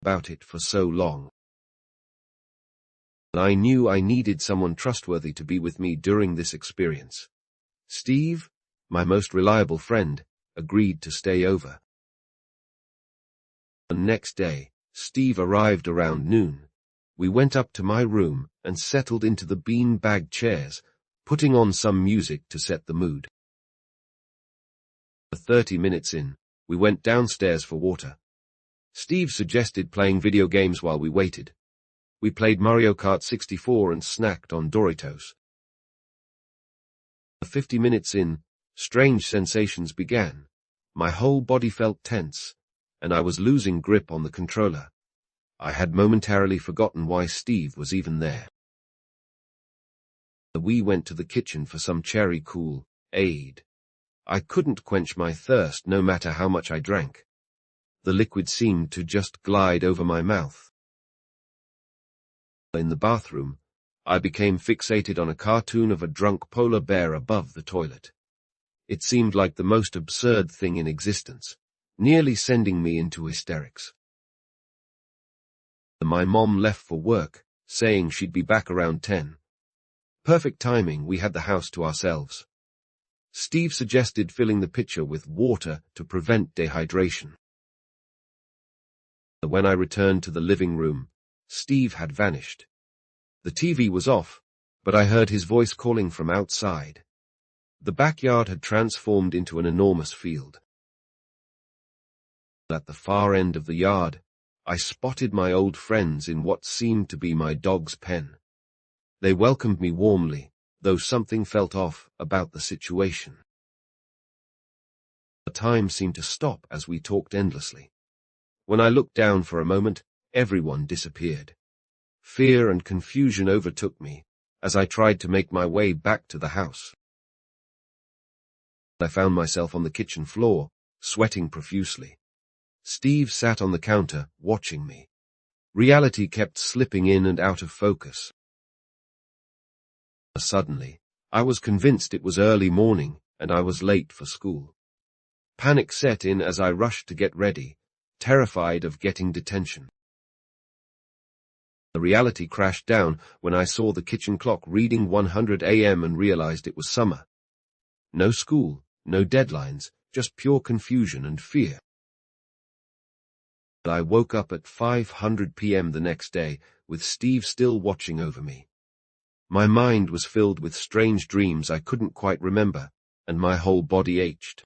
about it for so long. I knew I needed someone trustworthy to be with me during this experience. Steve, my most reliable friend, agreed to stay over. The next day, Steve arrived around noon. We went up to my room and settled into the bean-bag chairs, putting on some music to set the mood. 30 minutes in, we went downstairs for water. Steve suggested playing video games while we waited. We played Mario Kart 64 and snacked on Doritos. 50 minutes in, strange sensations began. My whole body felt tense, and I was losing grip on the controller. I had momentarily forgotten why Steve was even there. We went to the kitchen for some cherry cool aid. I couldn't quench my thirst no matter how much I drank. The liquid seemed to just glide over my mouth. In the bathroom, I became fixated on a cartoon of a drunk polar bear above the toilet. It seemed like the most absurd thing in existence, nearly sending me into hysterics. My mom left for work, saying she'd be back around 10. Perfect timing, we had the house to ourselves. Steve suggested filling the pitcher with water to prevent dehydration. When I returned to the living room, Steve had vanished. The TV was off, but I heard his voice calling from outside. The backyard had transformed into an enormous field. At the far end of the yard, I spotted my old friends in what seemed to be my dog's pen. They welcomed me warmly, though something felt off about the situation. The time seemed to stop as we talked endlessly. When I looked down for a moment, everyone disappeared. Fear and confusion overtook me as I tried to make my way back to the house. I found myself on the kitchen floor, sweating profusely. Steve sat on the counter, watching me. Reality kept slipping in and out of focus. Suddenly, I was convinced it was early morning and I was late for school. Panic set in as I rushed to get ready, terrified of getting detention. The reality crashed down when I saw the kitchen clock reading 100 a.m. and realized it was summer. No school, no deadlines, just pure confusion and fear. I woke up at 5:00 p.m. the next day, with Steve still watching over me. My mind was filled with strange dreams I couldn't quite remember, and my whole body ached.